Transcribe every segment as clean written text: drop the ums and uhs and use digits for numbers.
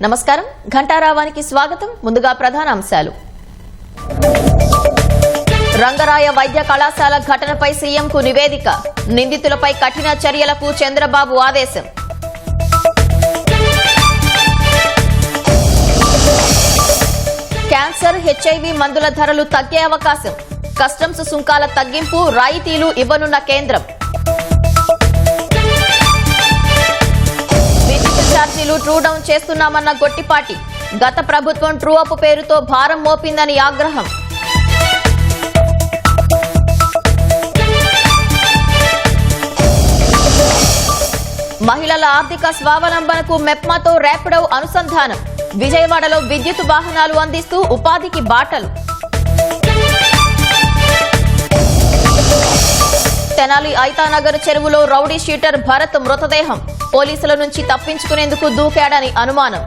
నమస్కారం ఘంటారావానికి స్వాగతం ముందుగా ప్రధాన అంశాలు రంగరాయ వైద్య కళాశాల ఘటనపై సీఎంకు నివేదిక నిందితులపై కఠిన చర్యలకు చంద్రబాబు ఆదేశం క్యాన్సర్ హెచ్ఐవి మందుల ధరలు తగ్గే అవకాశం కస్టమ్స్ సుంకాల తగ్గింపు రాయితీలు ఇవ్వనున్న కేంద్రం ఛార్జీలు ట్రూ డౌన్ చేస్తున్నామన్న గొట్టిపాటి గత ప్రభుత్వం ట్రూ అప్ పేరుతో భారం మోపిందని ఆగ్రహం మహిళల ఆర్థిక స్వావలంబనకు మెప్మాతో ర్యాపిడో అనుసంధానం విజయవాడలో విద్యుత్ వాహనాలు అందిస్తూ ఉపాధికి బాటలు తెనాలి ఐతానగర్ చెరువులో రౌడీ షీటర్ భరత్ మృతదేహం పోలీసుల నుంచి తప్పించుకునేందుకు దూకాడని అనుమానం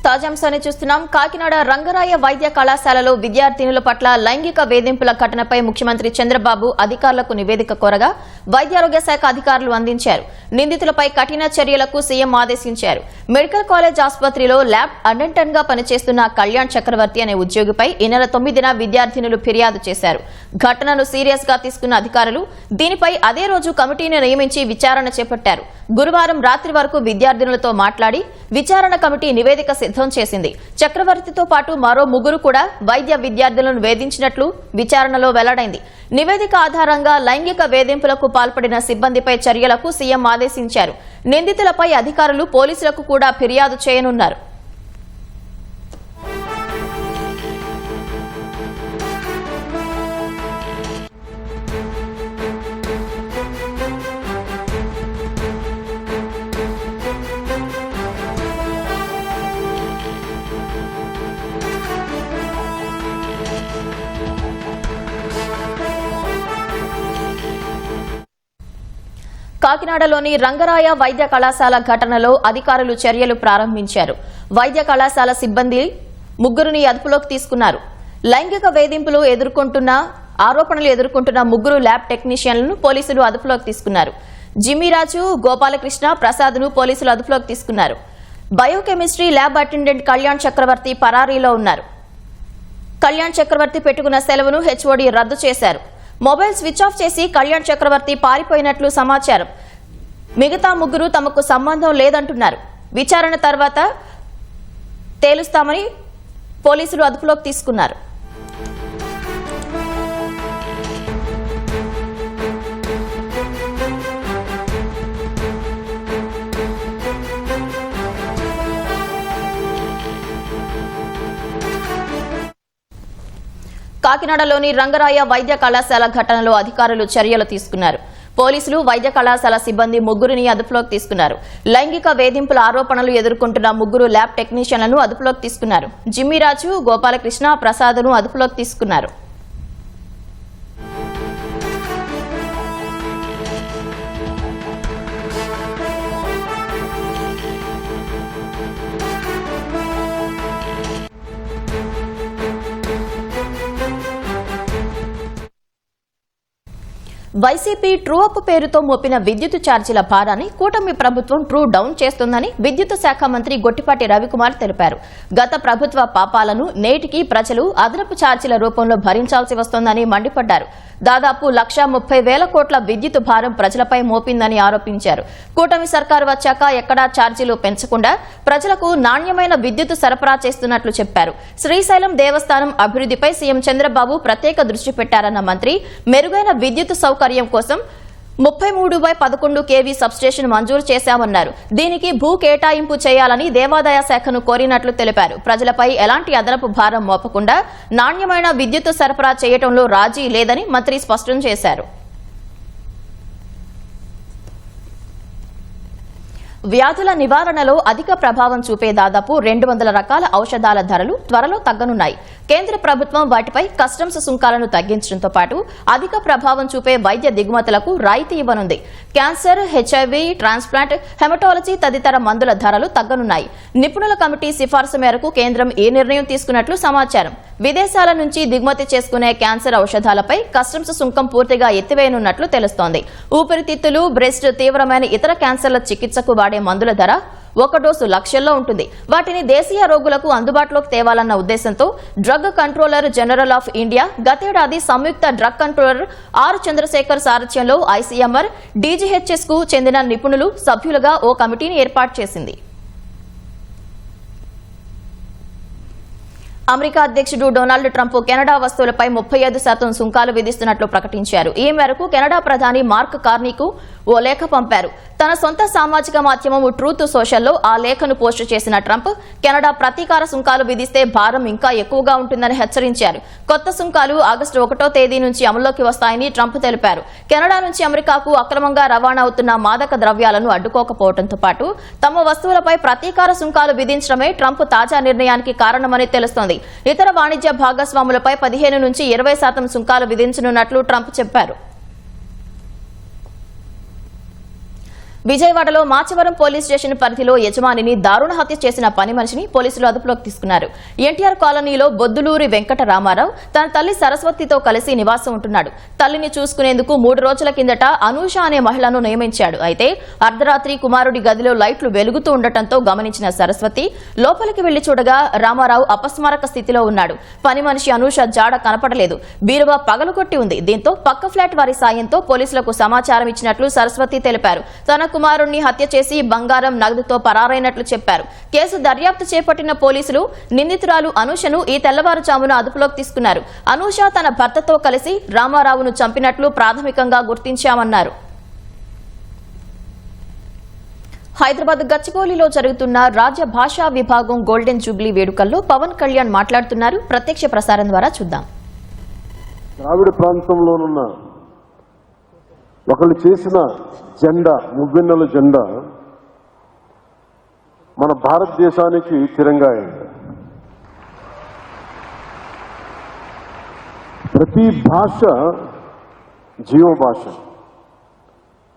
తాజాంశాన్ని చూస్తున్నాం. కాకినాడ రంగరాయ వైద్య కళాశాలలో విద్యార్థినుల పట్ల లైంగిక వేధింపుల ఘటనపై ముఖ్యమంత్రి చంద్రబాబు అధికారులకు నివేదిక కోరగా వైద్యారోగ్య శాఖ అధికారులు అందించారు. నిందితులపై కఠిన చర్యలకు సీఎం ఆదేశించారు. మెడికల్ కాలేజ్ ఆసుపత్రిలో ల్యాబ్ అటెండెంట్ గా పనిచేస్తున్న కళ్యాణ్ చక్రవర్తి అనే ఉద్యోగిపై ఈ నెల 9న విద్యార్థినులు ఫిర్యాదు చేశారు. ఘటనను సీరియస్ గా తీసుకున్న అధికారులు దీనిపై అదే రోజు కమిటీని నియమించి విచారణ చేపట్టారు. గురువారం రాత్రి వరకు విద్యార్థినులతో మాట్లాడి విచారణ కమిటీ నివేదిక సిద్ధం చేసింది. చక్రవర్తితో పాటు మరో 3 కూడా వైద్య విద్యార్థులను వేధించినట్లు విచారణలో వెల్లడైంది. నివేదిక ఆధారంగా లైంగిక వేధింపులకు పాల్పడిన సిబ్బందిపై చర్యలకు సీఎం ఆదేశించారు. నిందితులపై అధికారులు పోలీసులకు కూడా ఫిర్యాదు చేయనున్నారు. కాకినాడలోని రంగరాయ వైద్య కళాశాల ఘటనలో అధికారులు చర్యలు ప్రారంభించారు. వైద్య కళాశాల సిబ్బంది 3 అదుపులోకి తీసుకున్నారు. లైంగిక వేధింపులు ఆరోపణలు ఎదుర్కొంటున్న 3 ల్యాబ్ టెక్నీషియన్లను పోలీసులు అదుపులోకి తీసుకున్నారు. జిమ్మిరాజు, గోపాలకృష్ణ, ప్రసాద్ను పోలీసులు అదుపులోకి తీసుకున్నారు. బయోకెమిస్ట్రీ ల్యాబ్ అటెండెంట్ కళ్యాణ్ చక్రవర్తి పరారీలో ఉన్నారు. కళ్యాణ్ చక్రవర్తి పెట్టుకున్న సెలవును హెచ్ఓడి రద్దు చేశారు. మొబైల్ స్విచ్ ఆఫ్ చేసి కళ్యాణ్ చక్రవర్తి పారిపోయినట్లు సమాచారం. మిగతా 3 తమకు సంబంధం లేదంటున్నారు. విచారణ తర్వాత తేలుస్తామని పోలీసులు అదుపులోకి తీసుకున్నారు. కాకినాడలోని రంగరాయ వైద్య కళాశాల ఘటనలో అధికారులు చర్యలు తీసుకున్నారు. పోలీసులు వైద్య కళాశాల సిబ్బంది 3 అదుపులోకి తీసుకున్నారు. లైంగిక వేధింపుల ఆరోపణలు ఎదుర్కొంటున్న 3 ల్యాబ్ టెక్నీషియన్లను అదుపులోకి తీసుకున్నారు. జిమ్మిరాజు, గోపాలకృష్ణ, ప్రసాద్ను అదుపులోకి తీసుకున్నారు. వైసీపీ ట్రూ అప్ పేరుతో మోపిన విద్యుత్ ఛార్జీల భారాన్ని కూటమి ప్రభుత్వం ట్రూ డౌన్ చేస్తుందని విద్యుత్ శాఖ మంత్రి గొట్టిపాటి రవికుమార్ తెలిపారు. గత ప్రభుత్వ పాపాలను నేటికి ప్రజలు అదనపు ఛార్జీల రూపంలో భరించాల్సి వస్తోందని మండిపడ్డారు. దాదాపు 1,30,000 కోట్ల విద్యుత్ భారం ప్రజలపై మోపిందని ఆరోపించారు. కూటమి సర్కారు వచ్చాక ఎక్కడా ఛార్జీలు పెంచకుండా ప్రజలకు నాణ్యమైన విద్యుత్ సరఫరా చేస్తున్నట్లు చెప్పారు. శ్రీశైలం దేవస్థానం అభివృద్ధిపై సీఎం చంద్రబాబు ప్రత్యేక దృష్టి పెట్టారన్న మంత్రి మెరుగైన విద్యుత్ సౌకర్యం కోసం 33/11 kV సబ్స్టేషన్ మంజూరు చేశామన్నారు. దీనికి భూ కేటాయింపు చేయాలని దేవాదాయ శాఖను కోరినట్లు తెలిపారు. ప్రజలపై ఎలాంటి అదనపు భారం మోపకుండా నాణ్యమైన విద్యుత్ సరఫరా చేయడంలో రాజీ లేదని మంత్రి స్పష్టం చేశారు. వ్యాధుల నివారణలో అధిక ప్రభావం చూపే దాదాపు 200 రకాల ఔషధాల ధరలు త్వరలో తగ్గనున్నాయి. కేంద్ర ప్రభుత్వం వాటిపై కస్టమ్స్ సుంకాలను తగ్గించడంతో పాటు అధిక ప్రభావం చూపే వైద్య దిగుమతులకు రాయితీ ఇవ్వనుంది. క్యాన్సర్, హెచ్ఐవి, ట్రాన్స్ప్లాంట్, హెమటాలజీ తదితర మందుల ధరలు తగ్గనున్నాయి. నిపుణుల కమిటీ సిఫార్సు మేరకు కేంద్రం ఈ నిర్ణయం తీసుకున్నట్లు సమాచారం. విదేశాల నుంచి దిగుమతి చేసుకునే క్యాన్సర్ ఔషధాలపై కస్టమ్స్ సుంకం పూర్తిగా ఎత్తివేయనున్నట్లు తెలుస్తోంది. ఊపిరితిత్తులు, బ్రెస్ట్, తీవ్రమైన ఇతర క్యాన్సర్ల చికిత్సకు వాడే మందుల ధర 1 డోసు లక్షల్లో ఉంటుంది. వాటిని దేశీయ రోగులకు అందుబాటులోకి తేవాలన్న ఉద్దేశంతో drug controller general of India గతేడాది సంయుక్త డ్రగ్ కంట్రోలర్ ఆర్ చంద్రశేఖర్ సారథ్యంలో ఐసీఎంఆర్, డీజీహెచ్ఎస్ కు చెందిన నిపుణులు సభ్యులుగా ఓ కమిటీని ఏర్పాటు చేసింది. అమెరికా అధ్యక్షుడు డొనాల్డ్ ట్రంప్ కెనడా వస్తువులపై 35% సుంకాలు విధిస్తున్నట్లు ప్రకటించారు. ఈ మేరకు కెనడా ప్రధాని మార్క్ కార్నీకు ఓ లేఖ పంపారు. తన సొంత సామాజిక మాధ్యమం ట్రూత్ సోషల్లో ఆ లేఖను పోస్టు చేసిన ట్రంప్ కెనడా ప్రతీకార సుంకాలు విధిస్తే భారం ఇంకా ఎక్కువగా ఉంటుందని హెచ్చరించారు. కొత్త సుంకాలు ఆగస్టు 1వ తేదీ నుంచి అమల్లోకి వస్తాయని ట్రంప్ తెలిపారు. కెనడా నుంచి అమెరికాకు అక్రమంగా రవాణా అవుతున్న మాదక ద్రవ్యాలను అడ్డుకోకపోవడంతో పాటు తమ వస్తువులపై ప్రతీకార సుంకాలు విధించడమే ట్రంప్ తాజా నిర్ణయానికి కారణమని తెలుస్తోంది. ఇతర వాణిజ్య భాగస్వాములపై 15 నుంచి 20% సుంకాలు విధించనున్నట్లు ట్రంప్ చెప్పారు. విజయవాడలో మాచవరం పోలీస్ స్టేషన్ పరిధిలో యజమానిని దారుణ హత్య చేసిన పని మనిషిని పోలీసులు అదుపులోకి తీసుకున్నారు. ఎన్టీఆర్ కాలనీలో బొద్దులూరి వెంకట రామారావు తన తల్లి సరస్వతితో కలిసి నివాసం ఉంటున్నాడు. తల్లిని చూసుకునేందుకు 3 రోజుల కిందట అనూష అనే మహిళను నియమించాడు. అయితే అర్ధరాత్రి కుమారుడి గదిలో లైట్లు వెలుగుతూ ఉండటంతో గమనించిన సరస్వతి లోపలికి వెళ్లి చూడగా రామారావు అపస్మారక స్థితిలో ఉన్నాడు. పని మనిషి అనూష జాడ కనపడలేదు. బీరువా పగలగొట్టి ఉంది. దీంతో పక్క ఫ్లాట్ వారి సాయంతో పోలీసులకు సమాచారం ఇచ్చినట్లు సరస్వతి తెలిపారు. తన కుమారుణ్ణి హత్య చేసి బంగారం, నగదుతో పరారైనట్లు చెప్పారు. కేసు దర్యాప్తు చేపట్టిన పోలీసులు నిందితురాలు అనూషను ఈ తెల్లవారుజామున అదుపులోకి తీసుకున్నారు. అనూష తన భర్తతో కలిసి రామారావును చంపినట్లు ప్రాథమికంగా గుర్తించామన్నారు. హైదరాబాద్ గచ్చిబౌలిలో జరుగుతున్న రాజ్య భాషా విభాగం గోల్డెన్ జూబ్లీ వేడుకల్లో పవన్ కళ్యాణ్ మాట్లాడుతున్నారు. ప్రత్యక్ష ప్రసారం ద్వారా చూద్దాం. ద్రావిడ ప్రాంతంలోనున్న ఒకళ్ళు చేసిన జెండా, మువ్వెన్నెల జెండా మన భారతదేశానికి తిరంగా అయింది. ప్రతి భాష జీవ భాష.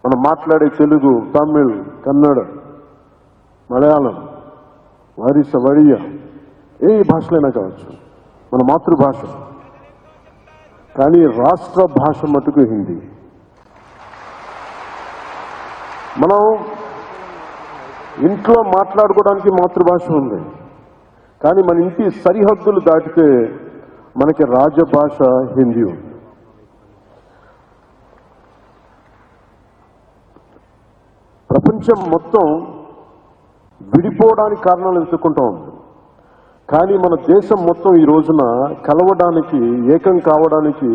మనం మాట్లాడే తెలుగు, తమిళ్, కన్నడ, మలయాళం, వారిస, వడియా, ఏ భాషలైనా కావచ్చు మన మాతృభాష. కానీ రాష్ట్ర భాష మటుకు హిందీ. మనం ఇంట్లో మాట్లాడుకోవడానికి మాతృభాష ఉంది, కానీ మన ఇంటి సరిహద్దులు దాటితే మనకి రాజభాష హిందీ ఉంది. ప్రపంచం మొత్తం విడిపోవడానికి కారణాలు వెతుక్కుంటూ ఉంది. కానీ మన దేశం మొత్తం ఈ రోజున కలవడానికి, ఏకం కావడానికి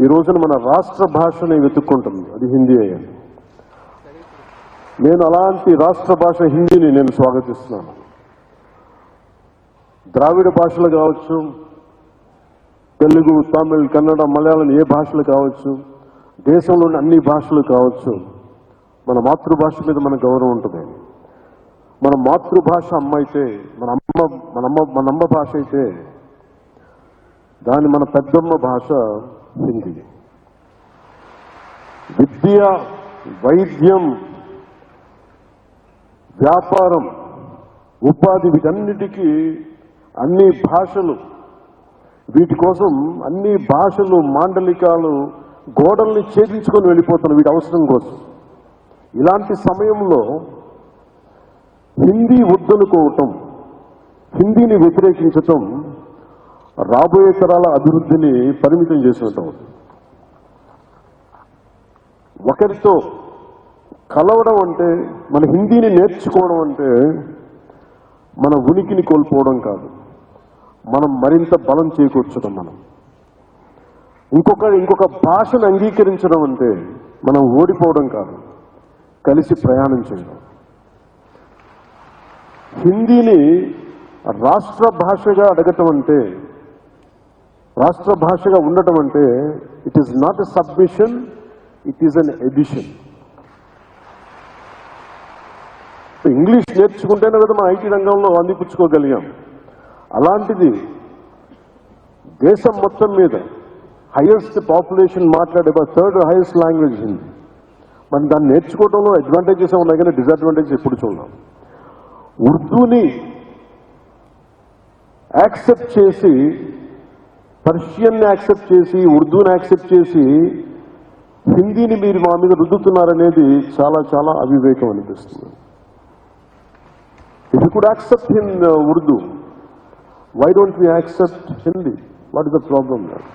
ఈ రోజున మన రాష్ట్ర భాషని వెతుక్కుంటుంది. అది హిందీ అయ్యింది. నేను అలాంటి రాష్ట్ర భాష హిందీని నేను స్వాగతిస్తున్నాను. ద్రావిడ భాషలు కావచ్చు, తెలుగు, తమిళ్, కన్నడ, మలయాళం, ఏ భాషలు కావచ్చు, దేశంలోని అన్ని భాషలు కావచ్చు, మన మాతృభాష మీద మన గౌరవం ఉంటుంది. మన మాతృభాష అమ్మ అయితే, మన అమ్మ భాష అయితే దాని మన పెద్దమ్మ భాష హిందీ. విద్య, వైద్యం, వ్యాపారం, ఉపాధి, వీటన్నిటికీ అన్ని భాషలు, వీటి కోసం అన్ని భాషలు, మాండలికాలు గోడల్ని ఛేదించుకొని వెళ్ళిపోతున్నారు వీటి అవసరం కోసం. ఇలాంటి సమయంలో హిందీ వద్దనుకోవటం, హిందీని వ్యతిరేకించటం రాబోయే తరాల అభివృద్ధిని పరిమితం చేసినట్టు. ఒకరితో కలవడం అంటే, మన హిందీని నేర్చుకోవడం అంటే మన ఉనికిని కోల్పోవడం కాదు, మనం మరింత బలం చేకూర్చడం. మనం ఇంకొక భాషను అంగీకరించడం అంటే మనం ఓడిపోవడం కాదు, కలిసి ప్రయాణం చేయడం. హిందీని రాష్ట్ర భాషగా అడగటం అంటే, రాష్ట్ర భాషగా ఉండటం అంటే it is not a submission, it is an addition. English నేర్చుకుంటేనే కదా మన ఐటీ రంగంలో అందిపుచ్చుకోగలిగాం. అలాంటిది దేశం మొత్తం మీద హైయెస్ట్ పాపులేషన్ మాట్లాడే థర్డ్ హైయెస్ట్ లాంగ్వేజ్ హిందీ. మనం దాన్ని నేర్చుకోవడంలో అడ్వాంటేజెస్ ఉన్నాయి కానీ డిసడ్వాంటేజెస్ ఎప్పుడు చూడాలి. ఉర్దూని యాక్సెప్ట్ చేసి, పర్షియన్ని యాక్సెప్ట్ చేసి, ఉర్దూని యాక్సెప్ట్ చేసి హిందీని మీరు మా మీద రుద్దుతున్నారనేది చాలా చాలా అవివేకం అనిపిస్తుంది. If you could accept in Urdu, why don't we accept Hindi? What is the problem there?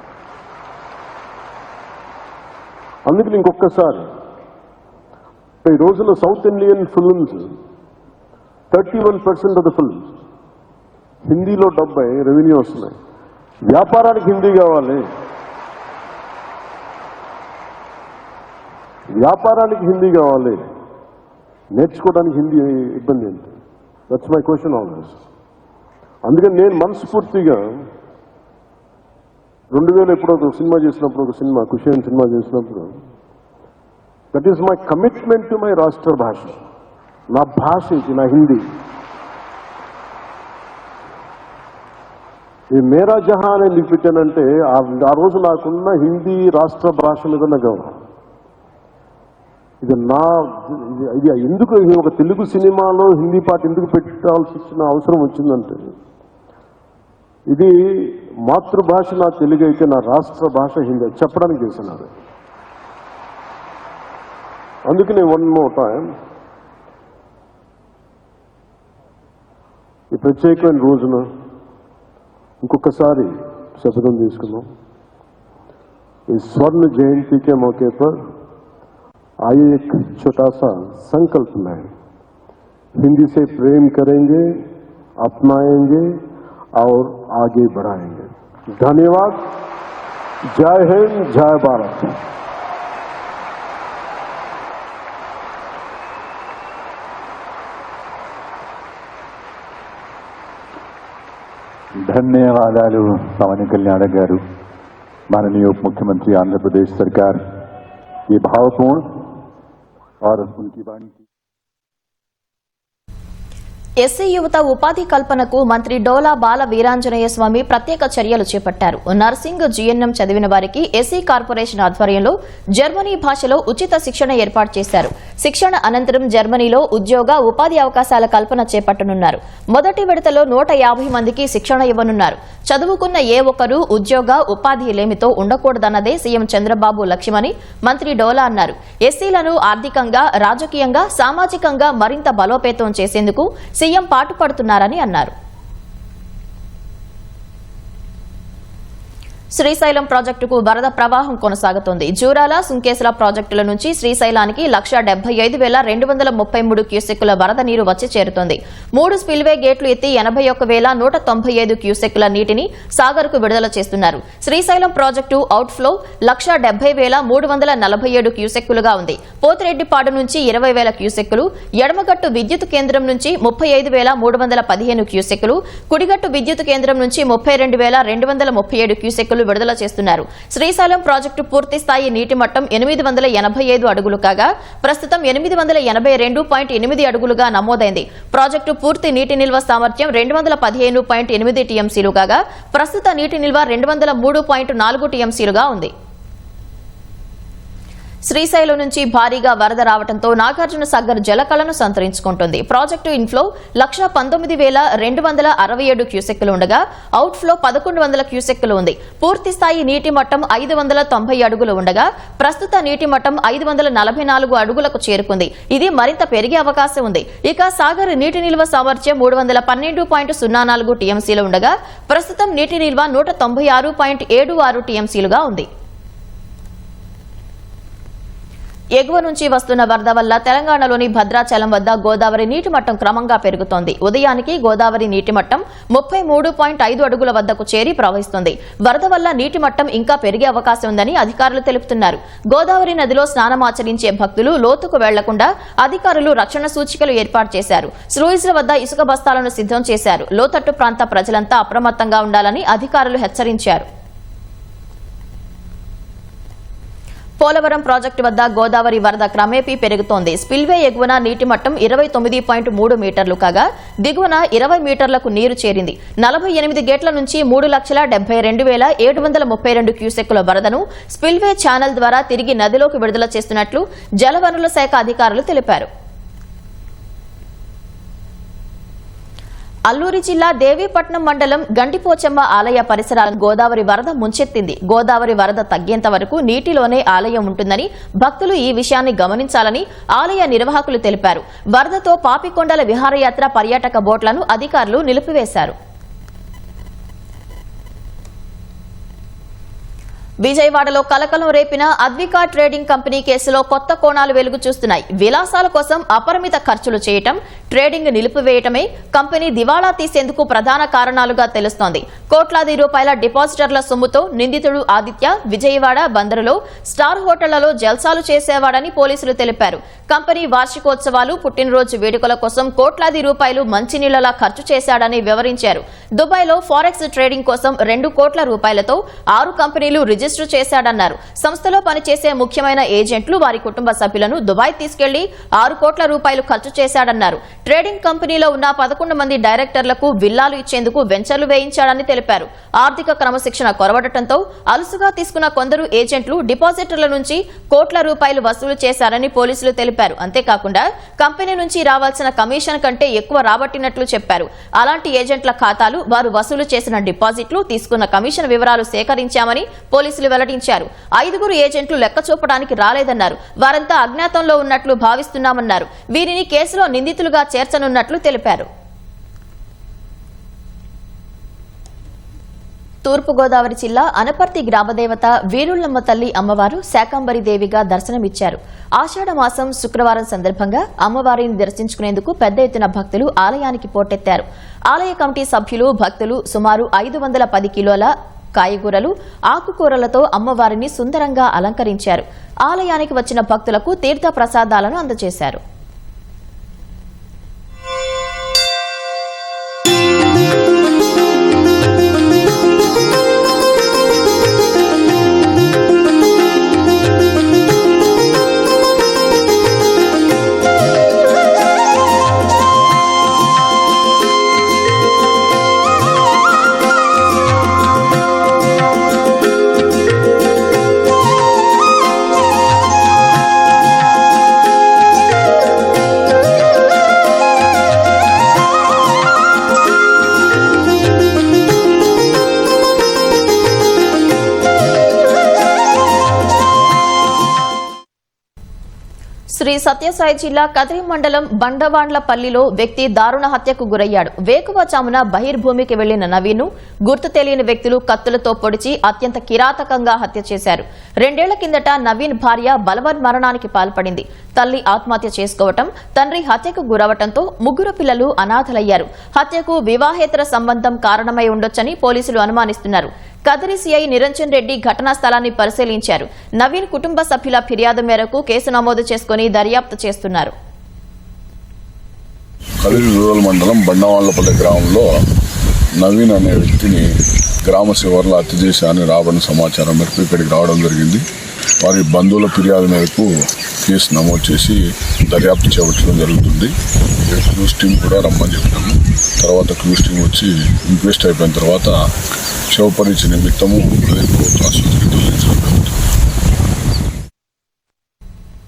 అందుకని ఇంకొకసారి ఈ రోజున south Indian films 31% of the films హిందీలో 70 రెవెన్యూ వస్తున్నాయి. వ్యాపారానికి హిందీ కావాలి, వ్యాపారానికి హిందీ కావాలి, నేర్చుకోవడానికి హిందీ ఇబ్బంది ఏంటి? That's my question always. అందుకని నేను మనస్ఫూర్తిగా 2000 ఎప్పుడో ఒక సినిమా చేసినప్పుడు, ఒక సినిమా కుషేన్ సినిమా చేసినప్పుడు, that is my commitment to my రాష్ట్ర భాష. నా భాష ఇది, నా హిందీ. ఈ మేరా జహాన్ ఎందుకు పెట్టానంటే ఆ రోజు నాకున్న హిందీ రాష్ట్ర భాష మీద నా గౌరవం. ఇది ఎందుకు ఒక తెలుగు సినిమాలో హిందీ పాట ఎందుకు పెట్టాల్సి వచ్చిన అవసరం వచ్చిందంటే, ఇది మాతృభాష నా తెలుగు అయితే నా రాష్ట్ర భాష హిందీ చెప్పడానికి చేస్తున్నారు. అందుకనే వన్ మోర్ టైం ఈ ప్రత్యేకమైన రోజున ఇంకొకసారి శపథం తీసుకున్నాం. ఈ स्वर्ण जयंती के मौके पर आइए एक छोटा सा संकल्प लें, हिंदी से प्रेम करेंगे, अपनाएंगे और आगे बढ़ाएंगे. धन्यवाद. जय हिंद, जय भारत. ధన్యవాదాలు సామాన్య కళ్యాణ గారు. माननीय उप मुख्यमंत्री आंध्र प्रदेश सरकार ये भावपूर्ण और उनकी वाणी की ఎస్సీ యువత ఉపాధి కల్పనకు మంత్రి డోలా బాల వీరాంజనేయ స్వామి ప్రత్యేక చర్యలు చేపట్టారు. నర్సింగ్, జీఎన్ఎం చదివిన వారికి ఎస్సీ కార్పొరేషన్ ఆధ్వర్యంలో జర్మనీ భాషలో ఉచిత శిక్షణ ఏర్పాటు చేశారు. శిక్షణ అనంతరం జర్మనీలో ఉద్యోగ, ఉపాధి అవకాశాల కల్పన చేపట్టనున్నారు. మొదటి విడతలో 150 మందికి శిక్షణ ఇవ్వనున్నారు. చదువుకున్న ఏ ఒక్కరూ ఉద్యోగ, ఉపాధి లేమితో ఉండకూడదన్నదే సీఎం చంద్రబాబు లక్ష్యమని మంత్రి డోలా అన్నారు. ఎస్సీలను ఆర్థికంగా, రాజకీయంగా, సామాజికంగా మరింత బలోపేతం చేసేందుకు సీఎం పాటుపడుతున్నారని అన్నారు. శ్రీశైలం ప్రాజెక్టుకు వరద ప్రవాహం కొనసాగుతోంది. జూరాల, సుంకేశ్వర ప్రాజెక్టుల నుంచి శ్రీశైలానికి 1,75,233 క్యూసెక్కుల వరద నీరు వచ్చి చేరుతోంది. 3 స్పిల్వే గేట్లు ఎత్తి 81,195 క్యూసెక్కుల నీటిని సాగర్కు విడుదల చేస్తున్నారు. శ్రీశైలం ప్రాజెక్టు అవుట్ఫ్లో 170,347 క్యూసెక్కులుగా ఉంది. పోతిరెడ్డిపాడు నుంచి 20,000 క్యూసెక్కులు, ఎడమగట్టు విద్యుత్ కేంద్రం నుంచి 35,315 క్యూసెక్కులు, కుడిగట్టు విద్యుత్ కేంద్రం నుంచి 32,237 క్యూసెక్కులు విడుదల చేస్తున్నారు. శ్రీశైలం ప్రాజెక్టు పూర్తి స్థాయి నీటి మట్టం 885 అడుగులు కాగా ప్రస్తుతం 882.8 అడుగులుగా నమోదైంది. ప్రాజెక్టు పూర్తి నీటి నిల్వ సామర్థ్యం 215.8 టీఎంసీలు కాగా ప్రస్తుత నీటి నిల్వ 203.4 టీఎంసీలుగా ఉంది. శ్రీశైలం నుంచి భారీగా వరద రావడంతో నాగార్జున సాగర్ జలకళను సంతరించుకుంటుంది. ప్రాజెక్టు ఇన్ఫ్లో 1,19,267 క్యూసెక్కులు ఉండగా అవుట్ఫ్లో 1,100 క్యూసెక్కులు ఉంది. పూర్తి స్థాయి నీటి మట్టం 590 అడుగులు ఉండగా ప్రస్తుత నీటి మట్టం 544 అడుగులకు చేరుకుంది. ఇది మరింత పెరిగే అవకాశం ఉంది. ఇక సాగర్ నీటి నిల్వ సామర్థ్యం 312.04 టీఎంసీలు ఉండగా ప్రస్తుతం నీటి నిల్వ 196.76 టీఎంసీలుగా ఉంది. ఎగువ నుంచి వస్తున్న వరద వల్ల తెలంగాణలోని భద్రాచలం వద్ద గోదావరి నీటి మట్టం క్రమంగా పెరుగుతోంది. ఉదయానికి గోదావరి నీటి మట్టం 33.5 అడుగుల వద్దకు చేరి ప్రవహిస్తుంది. వరద వల్ల నీటి మట్టం ఇంకా పెరిగే అవకాశం ఉందని అధికారులు తెలుపుతున్నారు. గోదావరి నదిలో స్నానమాచరించే భక్తులు లోతుకు వెళ్లకుండా అధికారులు రక్షణ సూచికలు ఏర్పాటు చేశారు. స్లూయిస్ల వద్ద ఇసుక బస్తాలను సిద్ధం చేశారు. లోతట్టు ప్రాంత ప్రజలంతా అప్రమత్తంగా ఉండాలని అధికారులు హెచ్చరించారు. పోలవరం ప్రాజెక్టు వద్ద గోదావరి వరద క్రమేపీ పెరుగుతోంది. స్పిల్వే ఎగువన నీటి మట్టం 29.3 మీటర్లు కాగా దిగువన 20 మీటర్లకు నీరు చేరింది. 48 గేట్ల నుంచి 3,72,732 క్యూసెక్కుల వరదను స్పిల్వే ఛానల్ ద్వారా తిరిగి నదిలోకి విడుదల చేస్తున్నట్లు జలవనరుల శాఖ అధికారులు తెలిపారు. అల్లూరి జిల్లా దేవీపట్నం మండలం గండిపోచమ్మ ఆలయ పరిసరాలను గోదావరి వరద ముంచెత్తింది. గోదావరి వరద తగ్గేంత వరకు నీటిలోనే ఆలయం ఉంటుందని భక్తులు ఈ విషయాన్ని గమనించాలని ఆలయ నిర్వాహకులు తెలిపారు. వరదతో పాపికొండల విహారయాత్ర పర్యాటక బోట్లను అధికారులు నిలిపివేశారు. విజయవాడలో కలకలం రేపిన అద్వికా ట్రేడింగ్ కంపెనీ కేసులో కొత్త కోణాలు వెలుగు చూస్తున్నాయి. విలాసాల కోసం అపరిమిత ఖర్చులు చేయటం, ట్రేడింగ్ నిలిపివేయటమే కంపెనీ దివాళా తీసేందుకు ప్రధాన కారణాలుగా తెలుస్తోంది. కోట్లాది రూపాయల డిపాజిటర్ల సొమ్ముతో నిందితుడు ఆదిత్య విజయవాడ బందరులో స్టార్ హోటళ్లలో జల్సాలు చేసేవాడని పోలీసులు తెలిపారు. కంపెనీ వార్షికోత్సవాలు, పుట్టినరోజు వేడుకల కోసం కోట్లాది రూపాయలు మంచినీళ్లలా ఖర్చు చేశాడని వివరించారు. దుబాయ్లో ఫారెక్స్ ట్రేడింగ్ కోసం 2 కోట్ల రూపాయలతో 6 కంపెనీలు రిజిస్టర్ చేశాడన్నారు. సంస్థలో పనిచేసే ముఖ్యమైన ఏజెంట్లు వారి కుటుంబ సభ్యులను దుబాయ్ తీసుకెళ్లి 6 కోట్ల రూపాయలు ఖర్చు చేశాడన్నారు. ట్రేడింగ్ కంపెనీలో ఉన్న 11 మంది డైరెక్టర్లకు విల్లాలు ఇచ్చేందుకు వెంచర్లు వేయించాడని తెలిపారు. ఆర్థిక క్రమశిక్షణ కొరవడటంతో అలుసుగా తీసుకున్న కొందరు ఏజెంట్లు డిపాజిటర్ల నుంచి కోట్ల రూపాయలు వసూలు చేశారని పోలీసులు తెలిపారు. అంతేకాకుండా కంపెనీ నుంచి రావాల్సిన కమిషన్ కంటే ఎక్కువ రాబట్టినట్లు చెప్పారు. అలాంటి ఏజెంట్ల ఖాతాలు, వారు వసూలు చేసిన డిపాజిట్లు, తీసుకున్న కమిషన్ వివరాలు సేకరించామని పోలీసులు వెల్లడించారు. 5 ఏజెంట్లు లెక్క చూపడానికి రాలేదన్నారు. వారంతా అజ్ఞాతంలో ఉన్నట్లు భావిస్తున్నామన్నారు. వీరిని కేసులో నిందితులుగా చేర్చనున్నట్లు తెలిపారు. తూర్పుగోదావరి జిల్లా అనపర్తి గ్రామదేవత వీరుళ్లమ్మ తల్లి అమ్మవారు శాకంబరి దేవిగా దర్శనమిచ్చారు. ఆషాఢ మాసం శుక్రవారం సందర్భంగా అమ్మవారిని దర్శించుకునేందుకు పెద్ద ఎత్తున భక్తులు ఆలయానికి పోటెత్తారు. ఆలయ కమిటీ సభ్యులు, భక్తులు సుమారు 510 కిలోల కాయగూరలు, ఆకుకూరలతో అమ్మవారిని సుందరంగా అలంకరించారు. ఆలయానికి వచ్చిన భక్తులకు తీర్థ ప్రసాదాలను అందజేశారు. శ్రీ సత్యసాయి జిల్లా కదిరి మండలం బండవాండ్లపల్లిలో వ్యక్తి దారుణ హత్యకు గురయ్యాడు. వేకువజామున బహిర్భూమికి వెళ్లిన నవీన్ను గుర్తు తెలియని వ్యక్తులు కత్తులతో పొడిచి అత్యంత కిరాతకంగా హత్య చేశారు. 2 ఏళ్ల కిందట నవీన్ భార్య బలవన్మరణానికి పాల్పడింది. తల్లి ఆత్మహత్య చేసుకోవటం, తండ్రి హత్యకు గురవటంతో 3 పిల్లలు అనాథలయ్యారు. హత్యకు వివాహేతర సంబంధం కారణమై ఉండొచ్చని పోలీసులు అనుమానిస్తున్నారు. కదిరి సిఐ నిరంజన్ రెడ్డి ఘటనా స్థలాన్ని పరిశీలించారు. నవీన్ కుటుంబ సభ్యుల ఫిర్యాదు మేరకు కేసు నమోదు చేసుకుని దర్యాప్తు చేస్తున్నారు. కదిరి రూరల్ మండలం బండవాళ్లపల్లి గ్రామంలో నవీన్ అనే వ్యక్తిని గ్రామ శివార్లో హత్య చేశారని రాబడిన సమాచారం మేరకు ఇక్కడికి రావడం జరిగింది. వారి బంధువుల ఫిర్యాదు మేరకు కేసు నమోదు చేసి దర్యాప్తు చేపట్టడం జరుగుతుంది. క్లూస్ టీం కూడా రమ్మని చెప్పినాము. తర్వాత క్లూస్ టీం వచ్చి ఇన్క్వెస్ట్ అయిపోయిన తర్వాత శవ పరీక్ష నిమిత్తము ఆసుపత్రికి తరలించడం